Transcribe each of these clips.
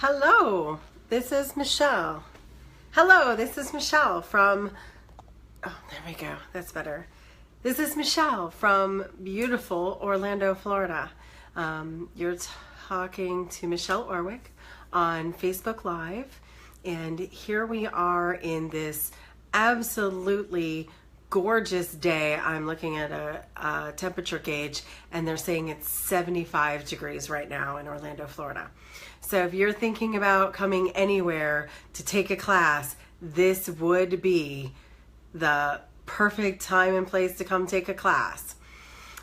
Hello, this is Michelle. Hello, this is Michelle from, oh, there we go, that's better. This is Michelle from beautiful Orlando, Florida. You're talking to Michelle Orwick on Facebook Live, and here we are in this absolutely gorgeous day. I'm looking at a temperature gauge, and they're saying it's 75 degrees right now in Orlando, Florida. So if you're thinking about coming anywhere to take a class, this would be the perfect time and place to come take a class.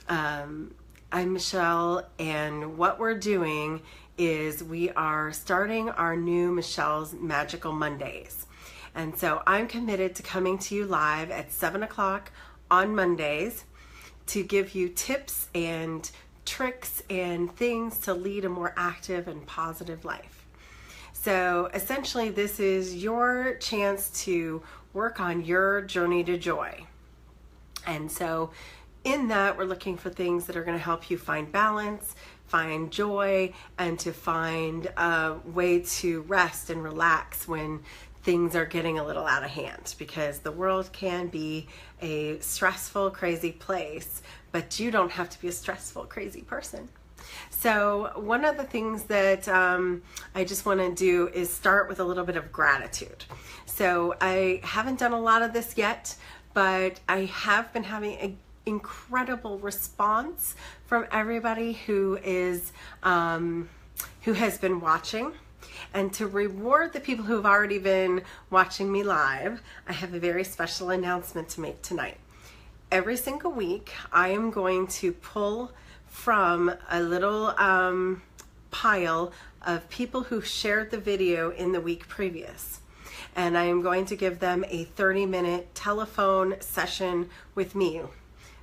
I'm Michelle, and what we're doing is we are starting our new Michelle's Magical Mondays. And so I'm committed to coming to you live at 7 o'clock on Mondays to give you tips and tricks and things to lead a more active and positive life. So essentially, this is your chance to work on your journey to joy. And so in that, we're looking for things that are going to help you find balance, find joy, and to find a way to rest and relax when things are getting a little out of hand, because the world can be a stressful, crazy place, but you don't have to be a stressful, crazy person. So one of the things that I just want to do is start with a little bit of gratitude. So I haven't done a lot of this yet, but I have been having an incredible response from everybody who has been watching. And to reward the people who have already been watching me live, I have a very special announcement to make tonight. Every single week, I am going to pull from a little pile of people who shared the video in the week previous. And I am going to give them a 30-minute telephone session with me.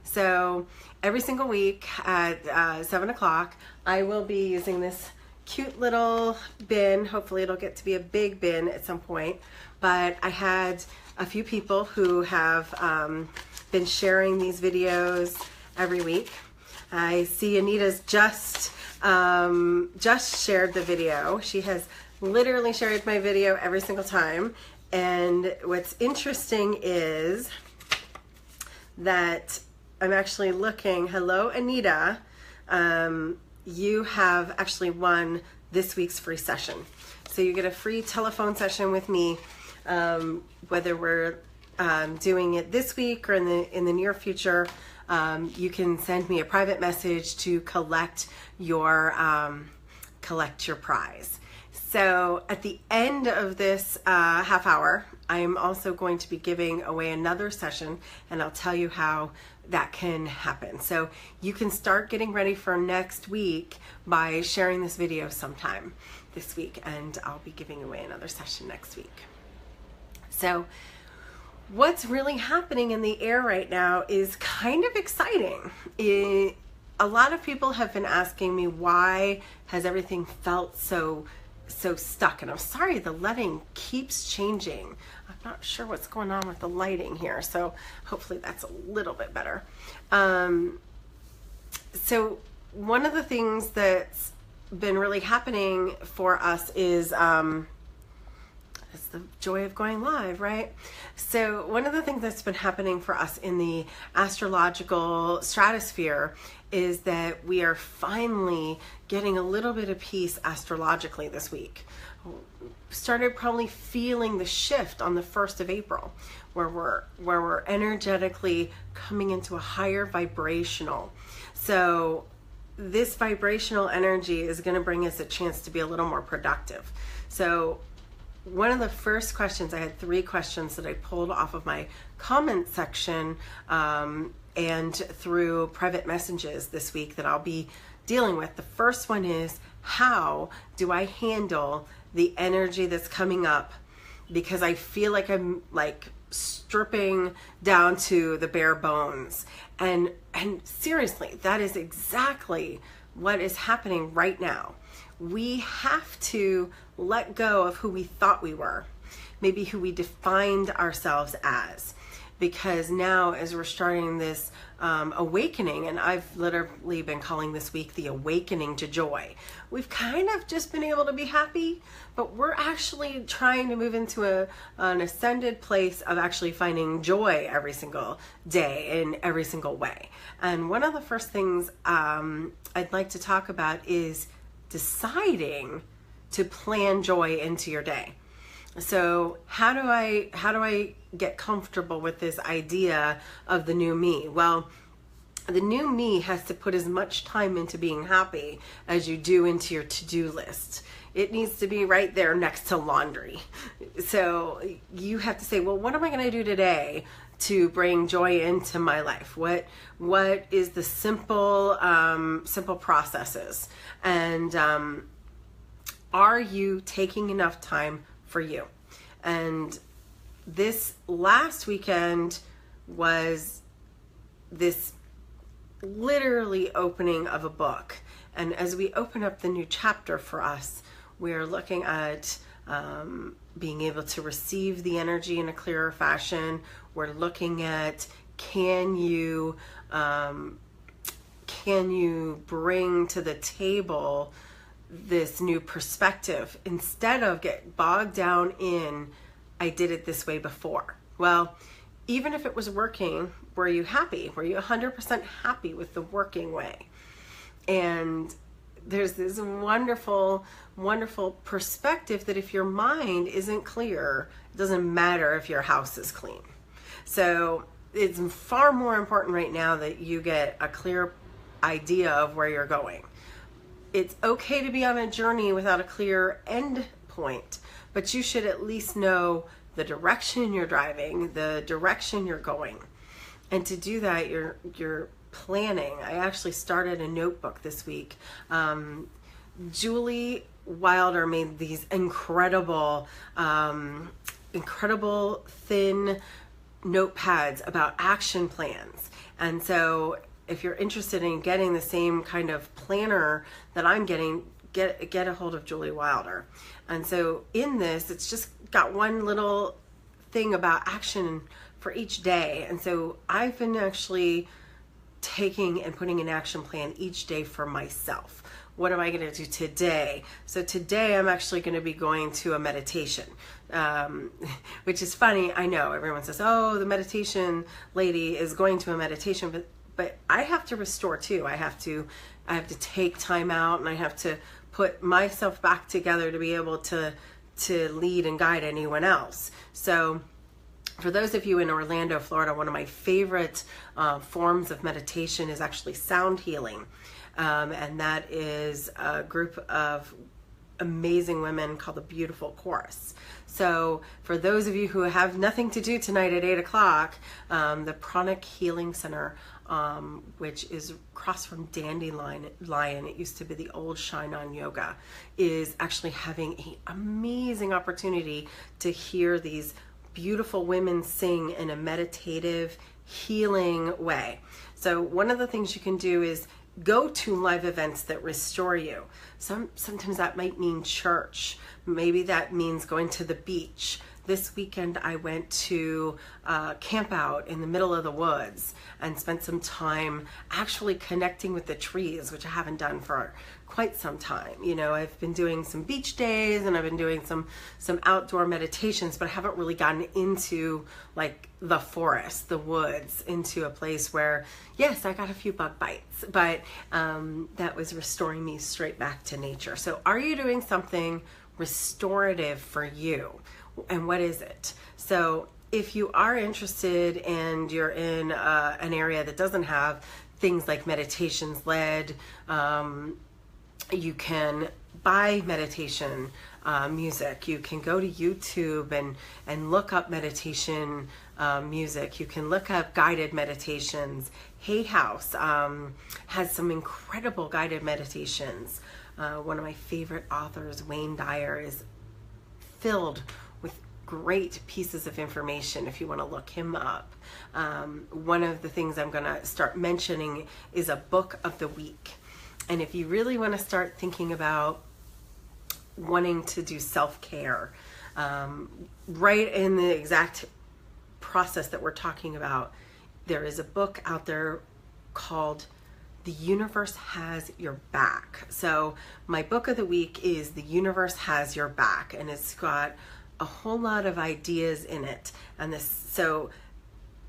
So every single week at 7 o'clock, I will be using this cute little bin. Hopefully it'll get to be a big bin at some point, but I had a few people who have been sharing these videos every week. I see Anita's just shared the video. She has literally shared my video every single time, and what's interesting is that I'm actually looking. Hello, Anita. You have actually won this week's free session. So you get a free telephone session with me, whether we're doing it this week or in the near future. You can send me a private message to collect your prize. So at the end of this half hour, I am also going to be giving away another session, and I'll tell you how that can happen. So you can start getting ready for next week by sharing this video sometime this week, and I'll be giving away another session next week. So what's really happening in the air right now is kind of exciting. A lot of people have been asking me, why has everything felt so stuck? And I'm sorry, the lighting keeps changing. I'm not sure what's going on with the lighting here, so hopefully that's a little bit better. So one of the things that's been really happening for us is it's the joy of going live, right? So one of the things that's been happening for us in the astrological stratosphere is that we are finally getting a little bit of peace astrologically this week. Started probably feeling the shift on the 1st of April, where we're energetically coming into a higher vibrational. So this vibrational energy is going to bring us a chance to be a little more productive. So one of the first questions, I had 3 questions that I pulled off of my comment section and through private messages this week that I'll be dealing with. The first one is, how do I handle the energy that's coming up? Because I feel like I'm like stripping down to the bare bones. And seriously, that is exactly what is happening right now. We have to let go of who we thought we were, maybe who we defined ourselves as. because now as we're starting this awakening, and I've literally been calling this week the awakening to joy. We've kind of just been able to be happy, but we're actually trying to move into an ascended place of actually finding joy every single day in every single way. And one of the first things I'd like to talk about is deciding to plan joy into your day. So how do I get comfortable with this idea of the new me? Well, the new me has to put as much time into being happy as you do into your to-do list. It needs to be right there next to laundry. So you have to say, well, what am I going to do today to bring joy into my life? What is the simple processes? And are you taking enough time for you? And this last weekend was this literally opening of a book. And as we open up the new chapter for us, we're looking at being able to receive the energy in a clearer fashion. We're looking at can you bring to the table this new perspective instead of get bogged down in I did it this way before. Well, even if it was working, were you happy? Were you 100% happy with the working way? And there's this wonderful, wonderful perspective that if your mind isn't clear, it doesn't matter if your house is clean. So it's far more important right now that you get a clear idea of where you're going. It's okay to be on a journey without a clear end point, but you should at least know the direction you're driving, the direction you're going. And to do that, you're planning. I actually started a notebook this week. Julie Wilder made these incredible thin notepads about action plans. And so if you're interested in getting the same kind of planner that I'm getting, get a hold of Julie Wilder. And so in this, it's just got one little thing about action for each day. And so I've been actually taking and putting an action plan each day for myself. What am I going to do today? So today I'm actually going to be going to a meditation, which is funny. I know everyone says, oh, the meditation lady is going to a meditation, but I have to restore too. I have to take time out, and I have to put myself back together to be able to lead and guide anyone else. So for those of you in Orlando, Florida, one of my favorite forms of meditation is actually sound healing. And that is a group of amazing women called the Beautiful Chorus. So for those of you who have nothing to do tonight at 8 o'clock, the Pranic Healing Center, which is across from Dandelion, it used to be the old Shine On Yoga, is actually having an amazing opportunity to hear these beautiful women sing in a meditative, healing way. So one of the things you can do is go to live events that restore you. Sometimes that might mean church. Maybe that means going to the beach. This weekend I went to camp out in the middle of the woods and spent some time actually connecting with the trees, which I haven't done for quite some time. You know, I've been doing some beach days and I've been doing some outdoor meditations, but I haven't really gotten into like the forest, the woods, into a place where, yes, I got a few bug bites, but that was restoring me straight back to nature. So are you doing something restorative for you? And what is it? So if you are interested and you're in an area that doesn't have things like meditations led, you can buy meditation music. You can go to YouTube and look up meditation music. You can look up guided meditations. Hay House has some incredible guided meditations. One of my favorite authors, Wayne Dyer, is filled with great pieces of information if you want to look him up. One of the things I'm going to start mentioning is a book of the week. And if you really want to start thinking about wanting to do self-care, right in the exact process that we're talking about, there is a book out there called The Universe Has Your Back. So my book of the week is The Universe Has Your Back, and it's got a whole lot of ideas in it. And so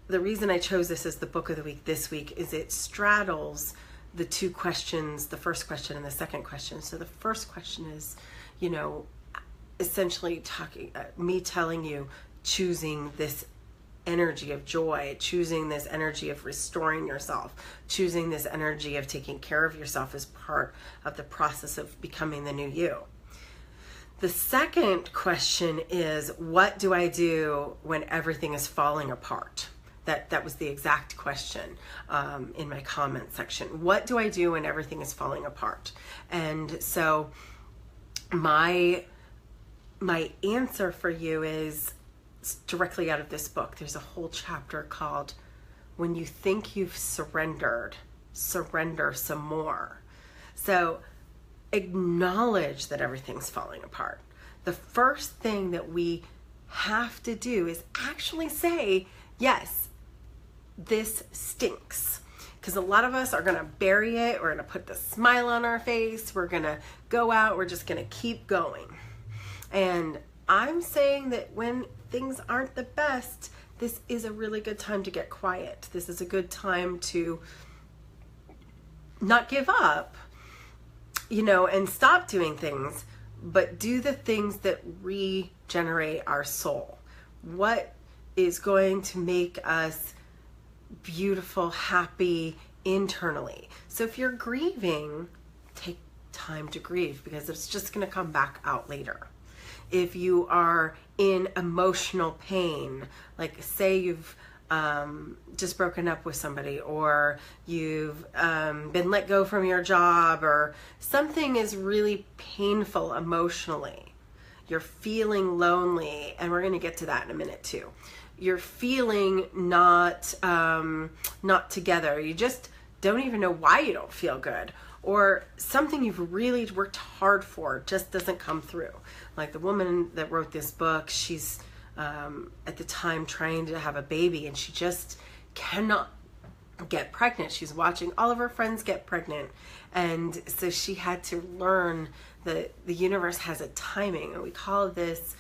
the reason I chose this as the book of the week this week is it straddles the two questions, the first question and the second question. So the first question is, essentially me telling you, choosing this energy of joy, choosing this energy of restoring yourself, choosing this energy of taking care of yourself as part of the process of becoming the new you. The second question is, what do I do when everything is falling apart? That was the exact question in my comment section. What do I do when everything is falling apart? And so my answer for you is directly out of this book. There's a whole chapter called When You Think You've Surrendered, Surrender Some More. So acknowledge that everything's falling apart. The first thing that we have to do is actually say, yes, this stinks. Because a lot of us are going to bury it. We're going to put the smile on our face. We're going to go out. We're just going to keep going. And I'm saying that when things aren't the best, this is a really good time to get quiet. This is a good time to not give up, and stop doing things, but do the things that regenerate our soul. What is going to make us beautiful, happy internally? So if you're grieving, take time to grieve, because it's just going to come back out later. If you are in emotional pain, like say you've just broken up with somebody, or you've been let go from your job, or something is really painful emotionally, you're feeling lonely, and we're going to get to that in a minute too. You're feeling not together. You just don't even know why you don't feel good, or something you've really worked hard for just doesn't come through. Like the woman that wrote this book, she's at the time trying to have a baby, and she just cannot get pregnant. She's watching all of her friends get pregnant, and so she had to learn that the universe has a timing, and we call this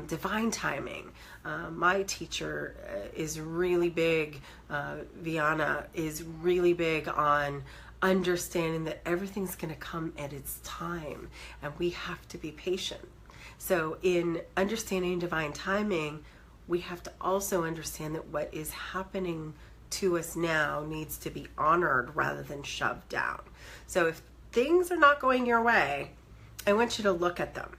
divine timing. My teacher is really big, Viana is really big on understanding that everything's going to come at its time, and we have to be patient. So in understanding divine timing, we have to also understand that what is happening to us now needs to be honored rather than shoved down. So if things are not going your way, I want you to look at them.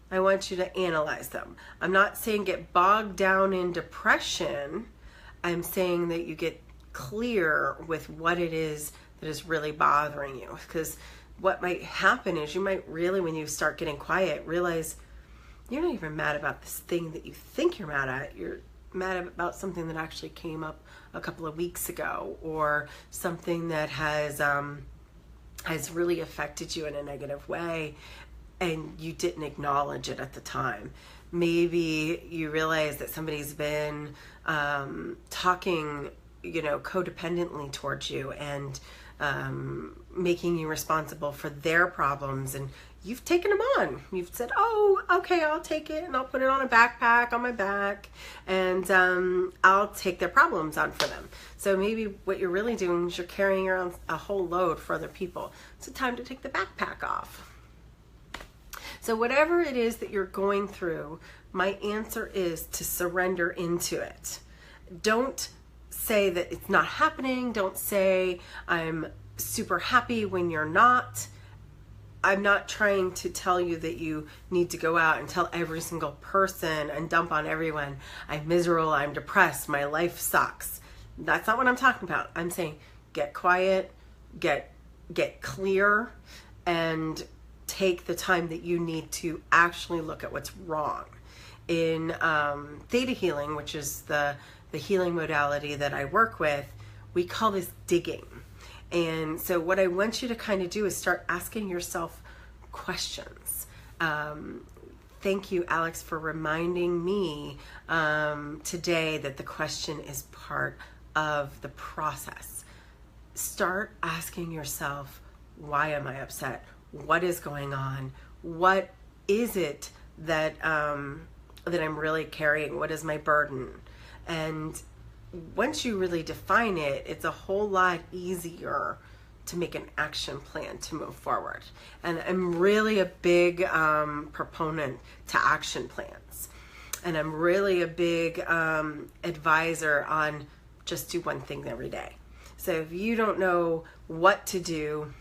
I want you to analyze them. I'm not saying get bogged down in depression. I'm saying that you get clear with what it is that is really bothering you. Because what might happen is you might really, when you start getting quiet, realize you're not even mad about this thing that you think you're mad at. You're mad about something that actually came up a couple of weeks ago, or something that has really affected you in a negative way, and you didn't acknowledge it at the time. Maybe you realize that somebody's been talking, codependently towards you, and making you responsible for their problems, and you've taken them on. You've said, oh, okay, I'll take it, and I'll put it on a backpack on my back, and I'll take their problems on for them. So maybe what you're really doing is you're carrying around a whole load for other people. It's time to take the backpack off. So whatever it is that you're going through, my answer is to surrender into it. Don't say that it's not happening. Don't say I'm super happy when you're not. I'm not trying to tell you that you need to go out and tell every single person and dump on everyone, I'm miserable, I'm depressed, my life sucks. That's not what I'm talking about. I'm saying get quiet, get clear, and take the time that you need to actually look at what's wrong. In theta healing, which is the healing modality that I work with, we call this digging. And so what I want you to kind of do is start asking yourself questions. thank you, Alex, for reminding me today that the question is part of the process. Start asking yourself, why am I upset? What is going on? What is it that that I'm really carrying? What is my burden? And once you really define it, it's a whole lot easier to make an action plan to move forward. And I'm really a big proponent to action plans. And I'm really a big advisor on just do one thing every day. So if you don't know what to do,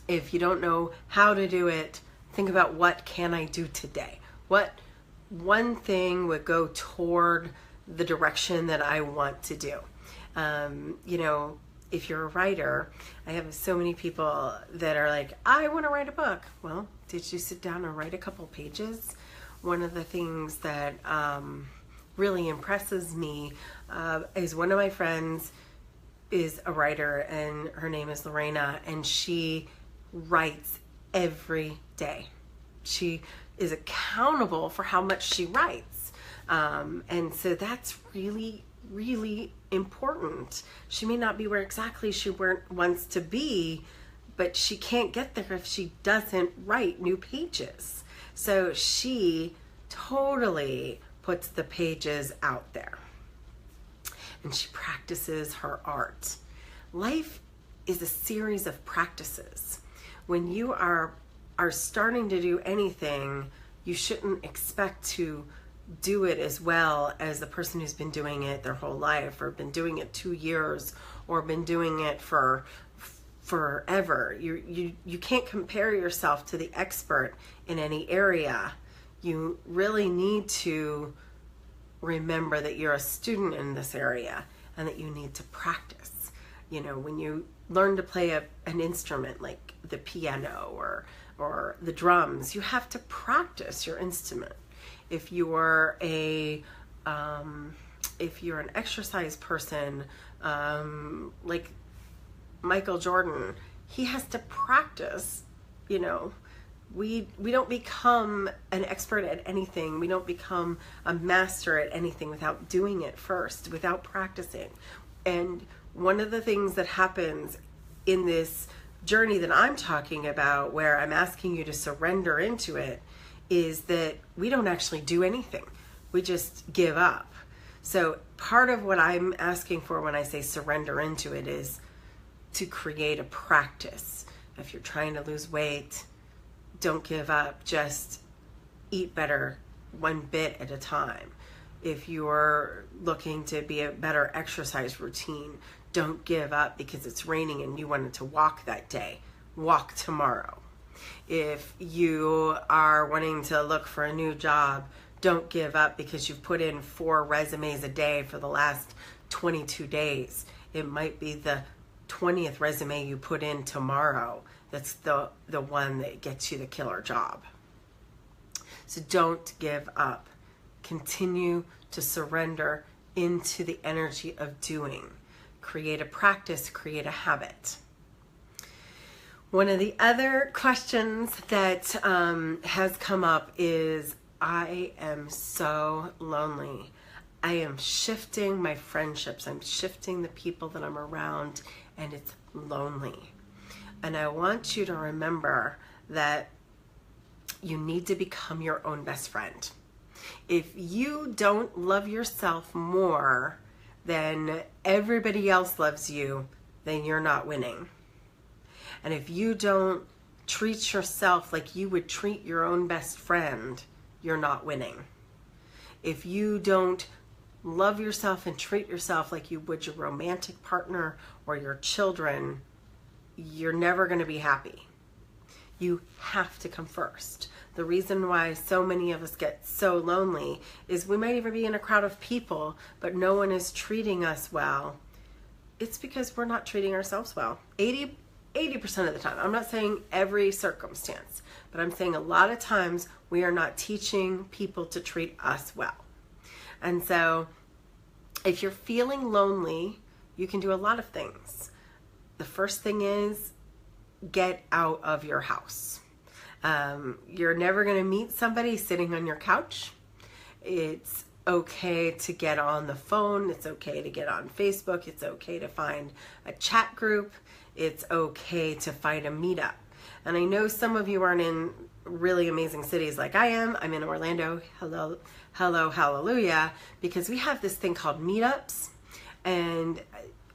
if you don't know how to do it, think about what can I do today? What one thing would go toward the direction that I want to do? You know, if you're a writer, I have so many people that are like, I want to write a book. Well, did you sit down and write a couple pages? One of the things that really impresses me is one of my friends is a writer, and her name is Lorena, and she writes every day. She is accountable for how much she writes. And so that's really, really important. She may not be where exactly she wants to be, but she can't get there if she doesn't write new pages. So she totally puts the pages out there. And she practices her art. Life is a series of practices. When you are starting to do anything, you shouldn't expect to do it as well as the person who's been doing it their whole life, or been doing it 2 years, or been doing it for forever. You can't compare yourself to the expert in any area. You really need to remember that you're a student in this area and that you need to practice. You know, when you learn to play an instrument like the piano or the drums, you have to practice your instrument. If you're an exercise person, like Michael Jordan, he has to practice. You know, we don't become an expert at anything. We don't become a master at anything without doing it first, without practicing. And one of the things that happens in this journey that I'm talking about, where I'm asking you to surrender into it, is that we don't actually do anything. We just give up. So part of what I'm asking for when I say surrender into it is to create a practice. If you're trying to lose weight, don't give up. Just eat better, one bit at a time. If you're looking to be a better exercise routine, don't give up because it's raining and you wanted to walk that day. Walk tomorrow. If you are wanting to look for a new job, don't give up because you've put in 4 resumes a day for the last 22 days. It might be the 20th resume you put in tomorrow that's the one that gets you the killer job. So don't give up. Continue to surrender into the energy of doing. Create a practice, create a habit. One of the other questions that has come up is, I am so lonely. I am shifting my friendships. I'm shifting the people that I'm around, and it's lonely. And I want you to remember that you need to become your own best friend. If you don't love yourself more than everybody else loves you, then you're not winning. And if you don't treat yourself like you would treat your own best friend, you're not winning. If you don't love yourself and treat yourself like you would your romantic partner or your children, you're never going to be happy. You have to come first. The reason why so many of us get so lonely is we might even be in a crowd of people, but no one is treating us well. It's because we're not treating ourselves well. 80% of the time. I'm not saying every circumstance, but I'm saying a lot of times we are not teaching people to treat us well. And so if you're feeling lonely, you can do a lot of things. The first thing is get out of your house. You're never going to meet somebody sitting on your couch. It's okay to get on the phone. It's okay to get on Facebook. It's okay to find a chat group. It's okay to find a meetup. And I know some of you aren't in really amazing cities like I am. I'm in Orlando. Hello, hello, hallelujah. Because we have this thing called meetups. And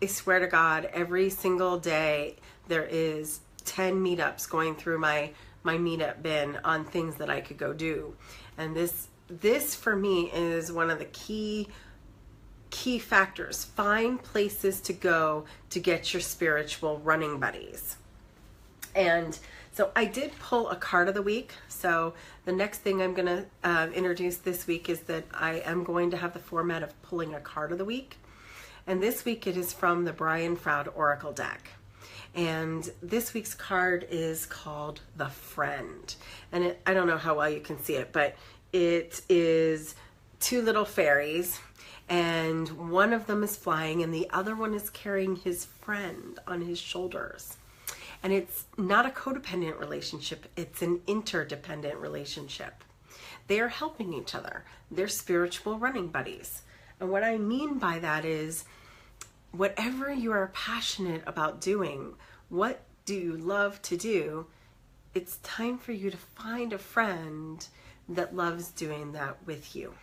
I swear to God, every single day there is 10 meetups going through my meetup bin on things that I could go do. And this for me is one of the key factors. Find places to go to get your spiritual running buddies. And so I did pull a card of the week. So the next thing I'm going to introduce this week is that I am going to have the format of pulling a card of the week. And this week it is from the Brian Froud Oracle deck. And this week's card is called The Friend. And I don't know how well you can see it, but it is two little fairies, and one of them is flying and the other one is carrying his friend on his shoulders. And it's not a codependent relationship, it's an interdependent relationship. They are helping each other. They're spiritual running buddies. And what I mean by that is, whatever you are passionate about doing, what do you love to do, it's time for you to find a friend that loves doing that with you.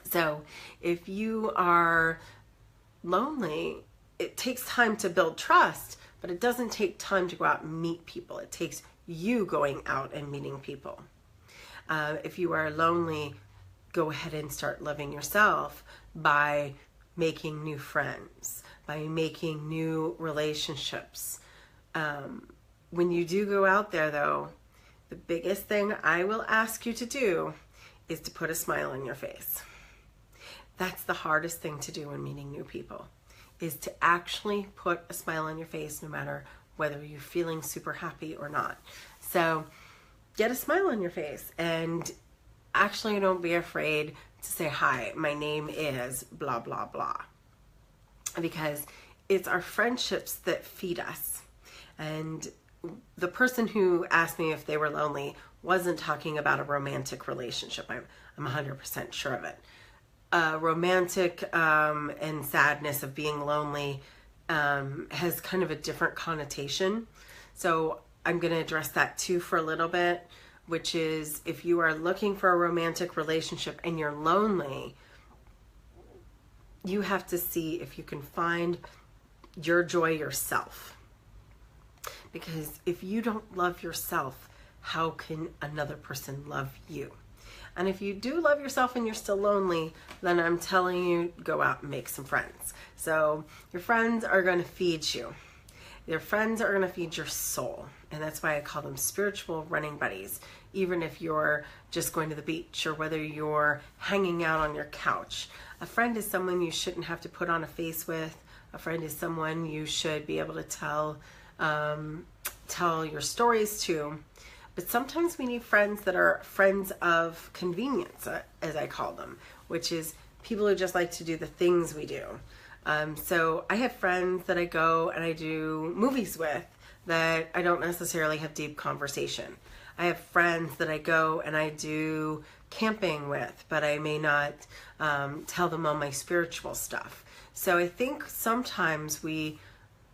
So if you are lonely, it takes time to build trust, but it doesn't take time to go out and meet people. It takes you going out and meeting people. If you are lonely, go ahead and start loving yourself by making new friends, by making new relationships. When you do go out there though, the biggest thing I will ask you to do is to put a smile on your face. That's the hardest thing to do when meeting new people, is to actually put a smile on your face no matter whether you're feeling super happy or not. So get a smile on your face, and actually don't be afraid to say, hi, my name is blah, blah, blah. Because it's our friendships that feed us. And the person who asked me if they were lonely wasn't talking about a romantic relationship. I'm 100% sure of it. Romantic and sadness of being lonely has kind of a different connotation. So I'm going to address that too for a little bit, which is, if you are looking for a romantic relationship and you're lonely, you have to see if you can find your joy yourself. Because if you don't love yourself, how can another person love you? And if you do love yourself and you're still lonely, then I'm telling you, go out and make some friends. So your friends are going to feed you. Your friends are going to feed your soul. And that's why I call them spiritual running buddies. Even if you're just going to the beach, or whether you're hanging out on your couch. A friend is someone you shouldn't have to put on a face with. A friend is someone you should be able to tell your stories to. But sometimes we need friends that are friends of convenience, as I call them, which is people who just like to do the things we do. So I have friends that I go and I do movies with that I don't necessarily have deep conversation. I have friends that I go and I do camping with, but I may not tell them all my spiritual stuff. So I think sometimes we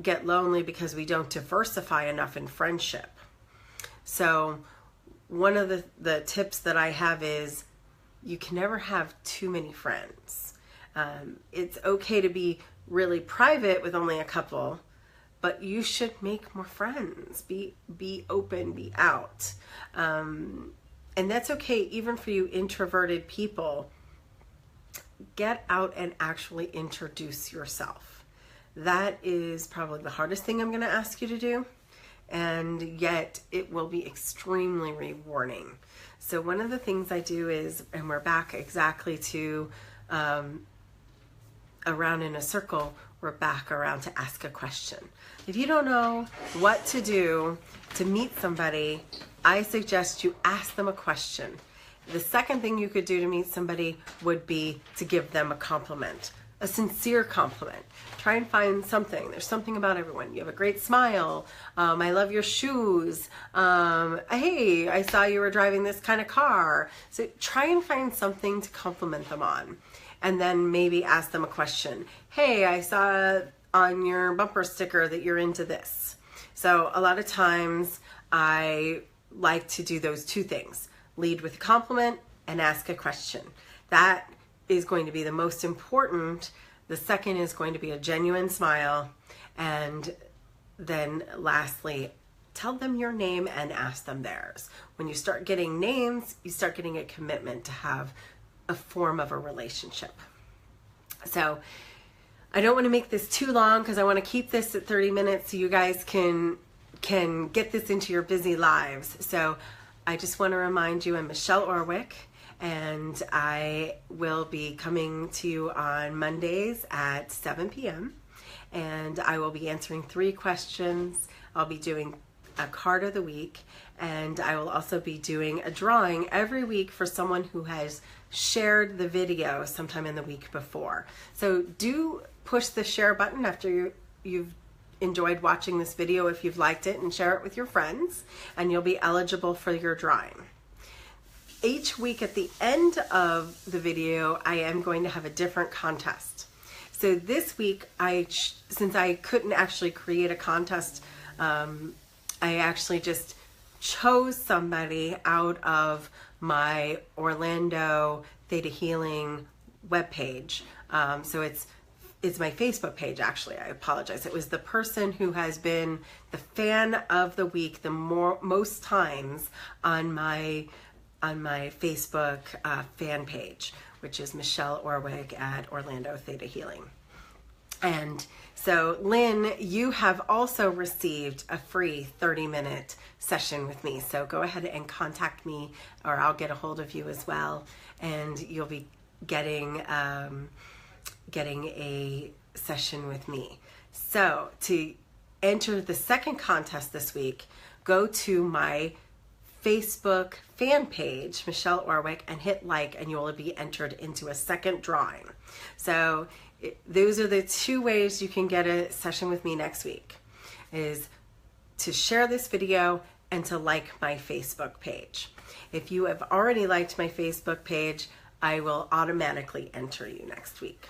get lonely because we don't diversify enough in friendship. So one of the tips that I have is, you can never have too many friends. It's okay to be really private with only a couple, but you should make more friends. Be open, be out. And that's okay even for you introverted people. Get out and actually introduce yourself. That is probably the hardest thing I'm going to ask you to do. And yet it will be extremely rewarding. So one of the things I do is, and we're back exactly to around in a circle, we're back around to ask a question. If you don't know what to do to meet somebody, I suggest you ask them a question. The second thing you could do to meet somebody would be to give them a compliment. a sincere compliment. Try and find something. There's something about everyone. You have a great smile. I love your shoes. Hey, I saw you were driving this kind of car. So try and find something to compliment them on. And then maybe ask them a question. Hey, I saw on your bumper sticker that you're into this. So a lot of times I like to do those two things. Lead with a compliment and ask a question. That is going to be the most important. The second is going to be a genuine smile. And then lastly, tell them your name and ask them theirs. When you start getting names, you start getting a commitment to have a form of a relationship. So I don't want to make this too long because I want to keep this at 30 minutes so you guys can get this into your busy lives. So I just want to remind you, I'm Michelle Orwick, and I will be coming to you on Mondays at 7 p.m. and I will be answering 3 questions. I'll be doing a card of the week, and I will also be doing a drawing every week for someone who has shared the video sometime in the week before. So do push the share button after you've enjoyed watching this video if you've liked it, and share it with your friends, and you'll be eligible for your drawing. Each week at the end of the video, I am going to have a different contest. So this week, since I couldn't actually create a contest, I actually just chose somebody out of my Orlando Theta Healing webpage. So it's my Facebook page, actually. I apologize. It was the person who has been the fan of the week the most times on my Facebook fan page, which is Michelle Orwick at Orlando Theta Healing. And so Lynn, you have also received a free 30-minute session with me. So go ahead and contact me, or I'll get a hold of you as well. And you'll be getting a session with me. So to enter the second contest this week, go to my Facebook fan page, Michelle Orwick, and hit like, and you will be entered into a second drawing. So those are the 2 ways you can get a session with me next week, is to share this video and to like my Facebook page. If you have already liked my Facebook page, I will automatically enter you next week.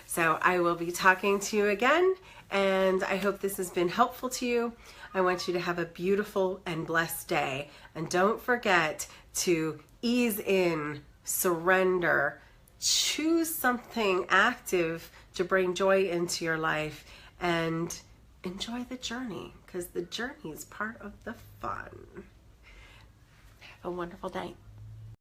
So I will be talking to you again, and I hope this has been helpful to you. I want you to have a beautiful and blessed day. And don't forget to ease in, surrender, choose something active to bring joy into your life, and enjoy the journey, because the journey is part of the fun. Have a wonderful day.